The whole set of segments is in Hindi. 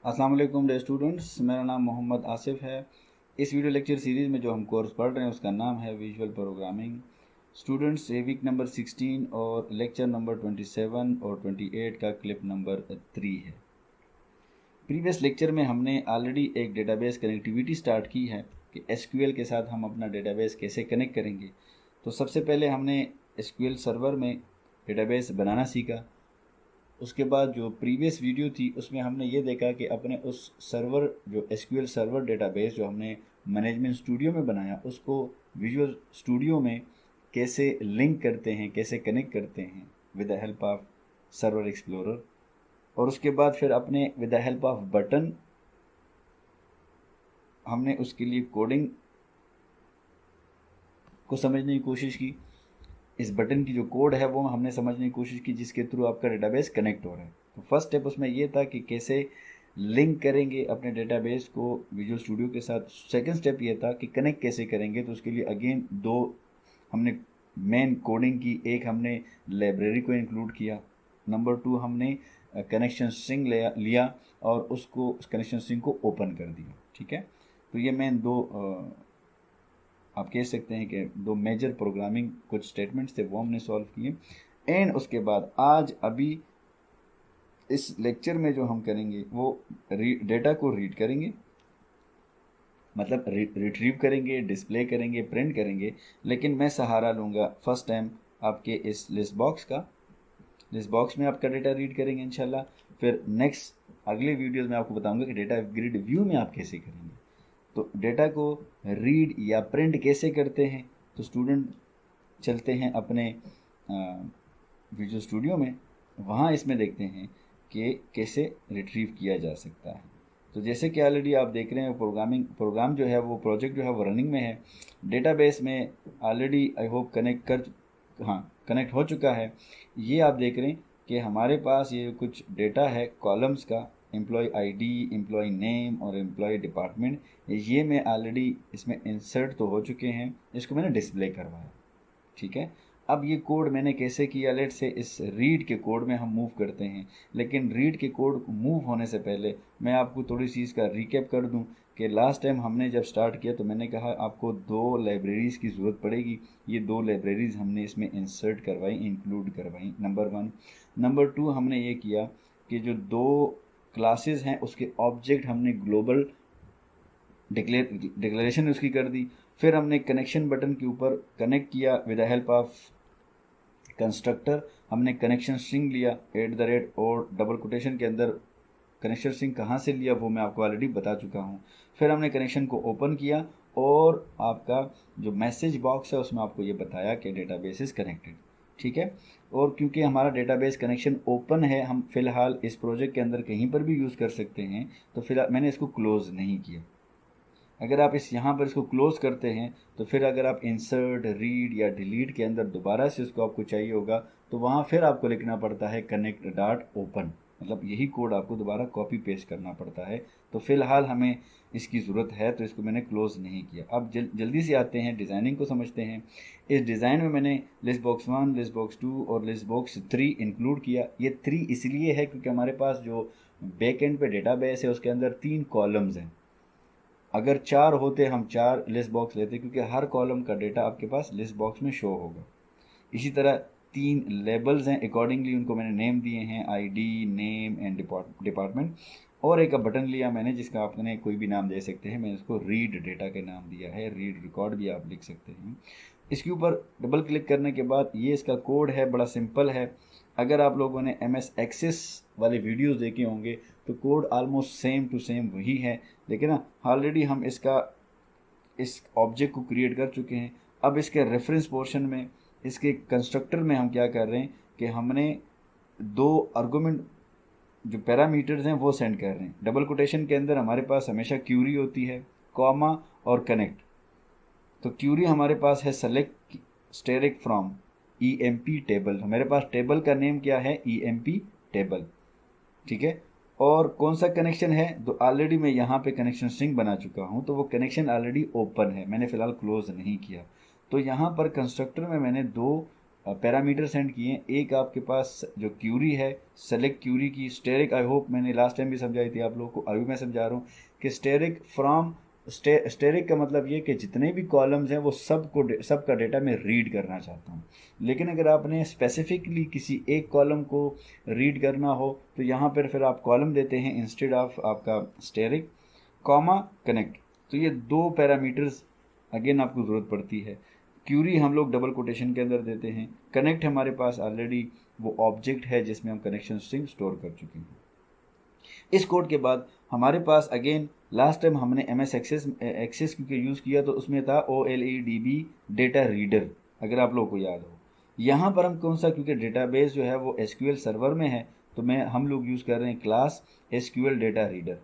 अस्सलाम वालेकुम डे स्टूडेंट्स, मेरा नाम मोहम्मद आसिफ है। इस वीडियो लेक्चर सीरीज़ में जो हम कोर्स पढ़ रहे हैं उसका नाम है विजुअल प्रोग्रामिंग। स्टूडेंट्स, ये वीक नंबर 16 और लेक्चर नंबर 27 और 28 का क्लिप नंबर 3 है। प्रीवियस लेक्चर में हमने ऑलरेडी एक डेटाबेस कनेक्टिविटी स्टार्ट की है कि एसक्यूएल के साथ हम अपना डेटाबेस कैसे कनेक्ट करेंगे। तो सबसे पहले हमने एसक्यूएल सर्वर में डेटाबेस बनाना सीखा। उसके बाद जो प्रीवियस वीडियो थी उसमें हमने ये देखा कि अपने उस सर्वर जो एसक्यूएल सर्वर डेटाबेस जो हमने मैनेजमेंट स्टूडियो में बनाया उसको विजुअल स्टूडियो में कैसे लिंक करते हैं, कैसे कनेक्ट करते हैं with the help of server explorer. और उसके बाद फिर अपने with the help off button हमने उसके लिए कोडिंग को समझने की कोशिश की। इस बटन की जो कोड है वो हमने समझने की कोशिश की जिसके थ्रू आपका डेटाबेस कनेक्ट हो रहा है। तो फर्स्ट स्टेप उसमें ये था कि कैसे लिंक करेंगे अपने डेटाबेस को विजुअल स्टूडियो के साथ। सेकंड स्टेप ये था कि कनेक्ट कैसे करेंगे। तो उसके लिए अगेन दो हमने मेन कोडिंग की, एक हमने लाइब्रेरी को इंक्लूड किया, नंबर टू हमने कनेक्शन स्ट्रिंग लिया और उसको उस कनेक्शन स्ट्रिंग को ओपन कर दिया। ठीक है, तो ये मेन दो आप कह सकते हैं कि दो मेजर प्रोग्रामिंग कुछ स्टेटमेंट्स थे वो हमने सॉल्व किए। एंड उसके बाद आज अभी इस लेक्चर में जो हम करेंगे वो डेटा को रीड करेंगे, मतलब रिट्रीव करेंगे, डिस्प्ले करेंगे, प्रिंट करेंगे। लेकिन मैं सहारा लूँगा फर्स्ट टाइम आपके इस लिस्ट बॉक्स का। लिस्ट बॉक्स में आपका डेटा रीड करेंगे इंशाल्लाह। फिर नेक्स्ट अगले वीडियोस में आपको बताऊंगा कि डेटा ग्रिड व्यू में आप कैसे करेंगे। तो डेटा को रीड या प्रिंट कैसे करते हैं। तो स्टूडेंट चलते हैं अपने विजुअल स्टूडियो में, वहाँ इसमें देखते हैं कि कैसे रिट्रीव किया जा सकता है। तो जैसे कि ऑलरेडी आप देख रहे हैं प्रोग्राम जो है वो प्रोजेक्ट जो है वो रनिंग में है। डेटाबेस में ऑलरेडी आई होप कनेक्ट हो चुका है। ये आप देख रहे हैं कि हमारे पास ये कुछ डेटा है कॉलम्स का, एम्प्लॉय आईडी, एम्प्लॉय नेम और एम्प्लॉय डिपार्टमेंट। ये मैं ऑलरेडी इसमें इंसर्ट तो हो चुके हैं, इसको मैंने डिस्प्ले करवाया। ठीक है, अब ये कोड मैंने कैसे किया, लेट से इस रीड के कोड में हम मूव करते हैं। लेकिन रीड के कोड मूव होने से पहले मैं आपको थोड़ी सी इसका रिकैप कर दूं कि लास्ट टाइम हमने जब स्टार्ट किया तो मैंने कहा आपको दो लाइब्रेरीज़ की ज़रूरत पड़ेगी। ये दो लाइब्रेरीज़ हमने इसमें इंसर्ट करवाई, इंक्लूड करवाई, नंबर वन। नंबर टू हमने ये किया कि जो दो क्लासेस हैं उसके ऑब्जेक्ट हमने ग्लोबल डिक्लेरेशन उसकी कर दी। फिर हमने कनेक्शन बटन के ऊपर कनेक्ट किया with the help of constructor. हमने कनेक्शन स्ट्रिंग लिया @ और डबल कोटेशन के अंदर कनेक्शन स्ट्रिंग कहाँ से लिया वो मैं आपको ऑलरेडी बता चुका हूँ। फिर हमने कनेक्शन को ओपन किया और आपका जो मैसेज बॉक्स है उसमें आपको ये बताया कि डेटाबेस इज़ कनेक्टेड। ठीक है, और क्योंकि हमारा डेटाबेस कनेक्शन ओपन है, हम फिलहाल इस प्रोजेक्ट के अंदर कहीं पर भी यूज़ कर सकते हैं, तो फिलहाल मैंने इसको क्लोज़ नहीं किया। अगर आप इस यहाँ पर इसको क्लोज करते हैं तो फिर अगर आप इंसर्ट, रीड या डिलीट के अंदर दोबारा से इसको आपको चाहिए होगा तो वहाँ फिर आपको लिखना पड़ता है कनेक्ट डॉट ओपन, मतलब यही कोड आपको दोबारा कॉपी पेस्ट करना पड़ता है। तो फिलहाल हमें इसकी ज़रूरत है तो इसको मैंने क्लोज नहीं किया। अब जल्दी से आते हैं डिज़ाइनिंग को समझते हैं। इस डिज़ाइन में मैंने लिस्ट बॉक्स 1, लिस्ट बॉक्स 2 और लिस्ट बॉक्स 3 इंक्लूड किया। ये 3 इसलिए है क्योंकि हमारे पास जो बैक एंड पे डेटाबेस है उसके अंदर 3 कॉलम्स हैं। अगर 4 होते हम 4 लिस्ट बॉक्स लेते क्योंकि हर कॉलम का डेटा आपके पास लिस्ट बॉक्स में शो होगा। इसी तरह 3 लेबल्स हैं, अकॉर्डिंगली उनको मैंने नेम दिए हैं, आईडी, नेम एंड डिपार्टमेंट। और एक बटन लिया मैंने जिसका आपने कोई भी नाम दे सकते हैं, मैंने उसको रीड डेटा के नाम दिया है, रीड रिकॉर्ड भी आप लिख सकते हैं। इसके ऊपर डबल क्लिक करने के बाद ये इसका कोड है, बड़ा सिंपल है। अगर आप लोगों ने MS एक्सेस वाले वीडियोस देखे होंगे तो code almost same to same वही है, लेकिन ना ऑलरेडी हम इस ऑब्जेक्ट को क्रिएट कर चुके हैं। अब इसके रेफरेंस पोर्शन में, इसके कंस्ट्रक्टर में हम क्या कर रहे हैं कि हमने दो आर्गुमेंट जो पैरामीटर्स हैं वो सेंड कर रहे हैं। डबल कोटेशन के अंदर हमारे पास हमेशा क्यूरी होती है, कॉमा और कनेक्ट। तो क्यूरी हमारे पास है select steric from EMP table, हमारे पास टेबल का नेम क्या है, EMP टेबल। ठीक है, और कौन सा कनेक्शन है, तो ऑलरेडी मैं यहाँ पे कनेक्शन स्ट्रिंग बना चुका हूँ तो वो कनेक्शन ऑलरेडी ओपन है, मैंने फ़िलहाल क्लोज नहीं किया। तो यहाँ पर कंस्ट्रक्टर में मैंने दो पैरामीटर सेंड किए हैं। एक आपके पास जो क्यूरी है, सेलेक्ट क्यूरी की स्टेरिक, आई होप मैंने लास्ट टाइम भी समझाई थी आप लोगों को, अभी मैं समझा रहा हूँ कि स्टेरिक फ्रॉम स्टेरिक का मतलब ये कि जितने भी कॉलम्स हैं वो सबका डेटा मैं रीड करना चाहता हूँ। लेकिन अगर आपने स्पेसिफिकली किसी एक कॉलम को रीड करना हो तो यहाँ पर फिर आप कॉलम देते हैं इंस्टेड ऑफ आपका स्टेरिक, कॉमा कनेक्ट। तो ये दो पैरामीटर्स अगेन आपको ज़रूरत पड़ती है। क्यूरी हम लोग डबल कोटेशन के अंदर देते हैं। कनेक्ट हमारे पास ऑलरेडी वो ऑब्जेक्ट है जिसमें हम कनेक्शन स्ट्रिंग स्टोर कर चुके हैं। इस कोड के बाद हमारे पास अगेन लास्ट टाइम हमने एम एस एक्सेस क्योंकि यूज़ किया तो उसमें था OLEDB डेटा रीडर, अगर आप लोगों को याद हो। यहाँ पर हम कौन सा, क्योंकि डेटाबेस जो है वो SQL सर्वर में है, तो हम लोग यूज़ कर रहे हैं class SQL data reader.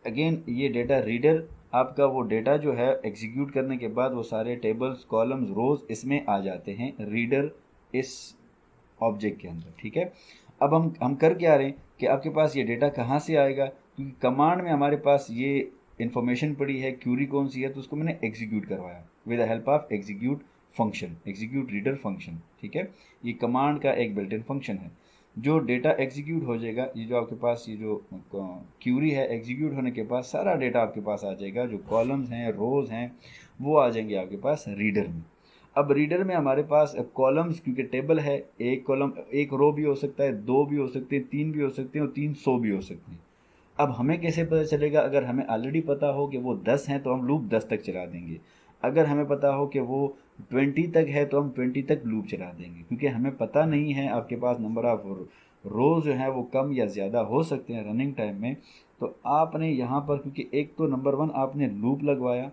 Again ये डेटा रीडर आपका वो डेटा जो है एग्जीक्यूट करने के बाद वो सारे टेबल्स, कॉलम्स, रोज इसमें आ जाते हैं रीडर इस ऑब्जेक्ट के अंदर। ठीक है, अब हम कर क्या रहे हैं कि आपके पास ये डेटा कहाँ से आएगा, क्योंकि कमांड में हमारे पास ये इन्फॉर्मेशन पड़ी है क्यूरी कौन सी है, तो उसको मैंने एग्जीक्यूट करवाया with the help of execute function, execute reader function. ठीक है, ये कमांड का एक बिल्ट इन फंक्शन है। जो डेटा एग्जीक्यूट हो जाएगा, ये जो आपके पास ये जो क्यूरी है एग्जीक्यूट होने के बाद सारा डेटा आपके पास आ जाएगा, जो कॉलम्स हैं, रोज हैं, वो आ जाएंगे आपके पास रीडर में। अब रीडर में हमारे पास कॉलम्स, क्योंकि टेबल है, एक कॉलम, एक रो भी हो सकता है, दो भी हो सकते हैं, तीन भी हो सकते हैं और 300 भी हो सकते हैं। अब हमें कैसे पता चलेगा? अगर हमें ऑलरेडी पता हो कि वो 10 हैं तो हम लूप 10 तक चला देंगे। अगर हमें पता हो कि वो 20 तक है तो हम 20 तक लूप चला देंगे, क्योंकि हमें पता नहीं है आपके पास नंबर ऑफ रोज जो है वो कम या ज़्यादा हो सकते हैं रनिंग टाइम में। तो आपने यहाँ पर, क्योंकि एक तो नंबर 1 आपने लूप लगवाया,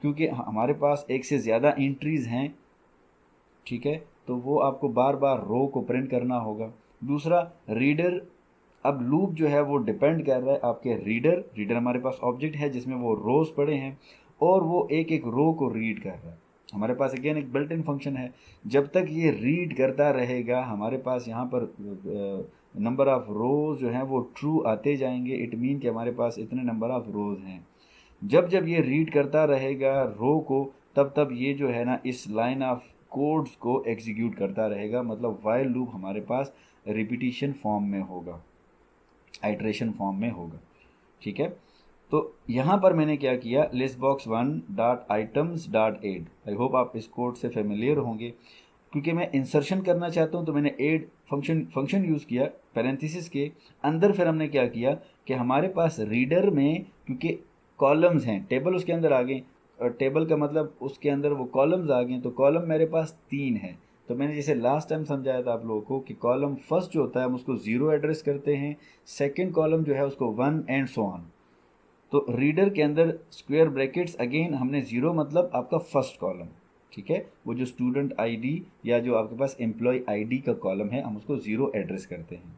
क्योंकि हमारे पास एक से ज़्यादा एंट्रीज हैं, ठीक है, तो वो आपको बार बार रो को प्रिंट करना होगा। दूसरा रीडर, अब लूप जो है वो डिपेंड कर रहा है आपके रीडर, रीडर हमारे पास ऑब्जेक्ट है जिसमें वो रोज पड़े हैं और वो एक एक रो को रीड कर रहा है। हमारे पास अगेन एक बिल्ट इन फंक्शन है, जब तक ये रीड करता रहेगा हमारे पास यहाँ पर नंबर ऑफ रोज जो हैं वो ट्रू आते जाएंगे। इट मीन कि हमारे पास इतने नंबर ऑफ रोज हैं। जब जब ये रीड करता रहेगा रो को, तब तब ये जो है ना इस लाइन ऑफ कोड्स को एग्जीक्यूट करता रहेगा। मतलब वाइल लूप हमारे पास रिपीटिशन फॉर्म में होगा, आइट्रेशन फॉर्म में होगा। ठीक है, तो यहाँ पर मैंने क्या किया, list box 1 dot items dot add, I hope आप इस कोड से फेमिलियर होंगे। क्योंकि मैं इंसर्शन करना चाहता हूँ तो मैंने एड फंक्शन यूज़ किया पैरेंथेसिस के अंदर। फिर हमने क्या किया कि हमारे पास रीडर में, क्योंकि कॉलम्स हैं, टेबल उसके अंदर आ गए, और टेबल का मतलब उसके अंदर वो कॉलम्स आ गए, तो कॉलम मेरे पास 3 है। तो मैंने जैसे लास्ट टाइम समझाया था आप लोगों को कि कॉलम फर्स्ट जो होता है हम उसको 0 एड्रेस करते हैं, सेकेंड कॉलम जो है उसको 1 एंड सो ऑन। तो रीडर के अंदर स्क्वायर ब्रैकेट्स, अगेन हमने 0 मतलब आपका फर्स्ट कॉलम, ठीक है, वो जो स्टूडेंट आईडी या जो आपके पास एम्प्लॉय आईडी का कॉलम है हम उसको 0 एड्रेस करते हैं।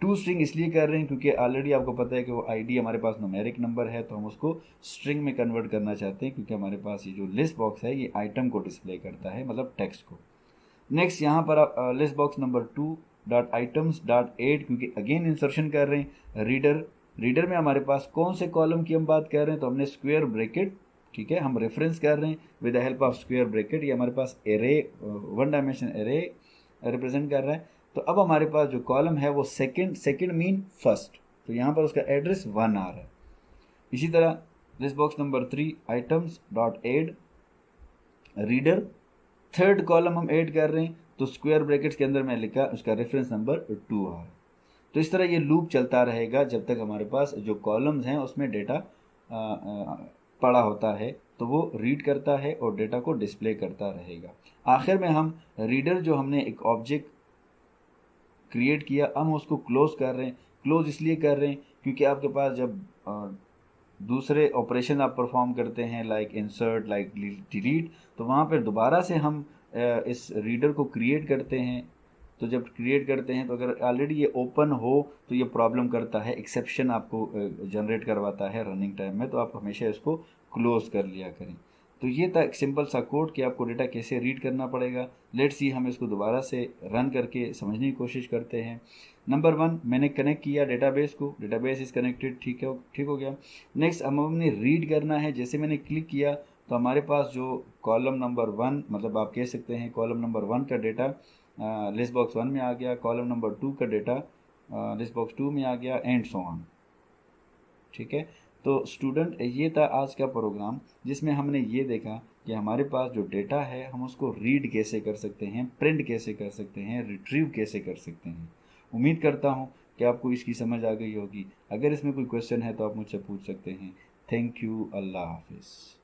टू स्ट्रिंग इसलिए कर रहे हैं क्योंकि ऑलरेडी आपको पता है कि वो आईडी हमारे पास न्यूमेरिक नंबर है, तो हम उसको स्ट्रिंग में कन्वर्ट करना चाहते हैं, क्योंकि हमारे पास ये जो लिस्ट बॉक्स है ये आइटम को डिस्प्ले करता है, मतलब टेक्स्ट को। नेक्स्ट यहाँ पर आप list box number 2 dot items dot add, क्योंकि अगेन इंसर्शन कर रहे हैं रीडर में हमारे पास कौन से कॉलम की हम बात कर रहे हैं, तो हमने स्क्वायर ब्रैकेट, ठीक है, हम रेफरेंस कर रहे हैं with the help of square bracket. ये हमारे पास एरे, 1 डायमेंशन एरे रिप्रेजेंट कर रहा है। तो अब हमारे पास जो कॉलम है वो सेकंड मीन फर्स्ट, तो यहाँ पर उसका एड्रेस 1 आ रहा है। इसी तरह list box number 3 items dot add reader, third column हम ऐड कर रहे हैं, तो स्क्वायर ब्रैकेट्स के अंदर मैं लिखा उसका रेफरेंस नंबर 2 आ रहा है। तो इस तरह ये लूप चलता रहेगा जब तक हमारे पास जो कॉलम्स हैं उसमें डेटा पड़ा होता है, तो वो रीड करता है और डेटा को डिस्प्ले करता रहेगा। आखिर में हम रीडर जो हमने एक ऑब्जेक्ट क्रिएट किया, हम उसको क्लोज कर रहे हैं। क्लोज इसलिए कर रहे हैं क्योंकि आपके पास जब दूसरे ऑपरेशन आप परफॉर्म करते हैं लाइक इंसर्ट, लाइक डिलीट, तो वहाँ पर दोबारा से हम इस रीडर को क्रिएट करते हैं। तो जब क्रिएट करते हैं तो अगर ऑलरेडी ये ओपन हो तो ये प्रॉब्लम करता है, एक्सेप्शन आपको जनरेट करवाता है रनिंग टाइम में, तो आप हमेशा इसको क्लोज कर लिया करें। तो ये था एक सिंपल सा कोड कि आपको डेटा कैसे रीड करना पड़ेगा। लेट्स सी, हम इसको दोबारा से रन करके समझने की कोशिश करते हैं। नंबर 1 मैंने कनेक्ट किया डेटाबेस को, डेटाबेस इज़ कनेक्टेड, ठीक हो गया। नेक्स्ट हमने रीड करना है, जैसे मैंने क्लिक किया तो हमारे पास जो कॉलम नंबर 1, मतलब आप कह सकते हैं कॉलम नंबर 1 का डेटा लिस्ट बॉक्स 1 में आ गया, कॉलम नंबर 2 का डेटा लिस्ट बॉक्स 2 में आ गया, एंड सो ऑन। ठीक है। तो स्टूडेंट, ये था आज का प्रोग्राम जिसमें हमने ये देखा कि हमारे पास जो डेटा है हम उसको रीड कैसे कर सकते हैं, प्रिंट कैसे कर सकते हैं, रिट्रीव कैसे कर सकते हैं। उम्मीद करता हूँ कि आपको इसकी समझ आ गई होगी। अगर इसमें कोई क्वेश्चन है तो आप मुझसे पूछ सकते हैं। Thank you. अल्लाह हाफिज़।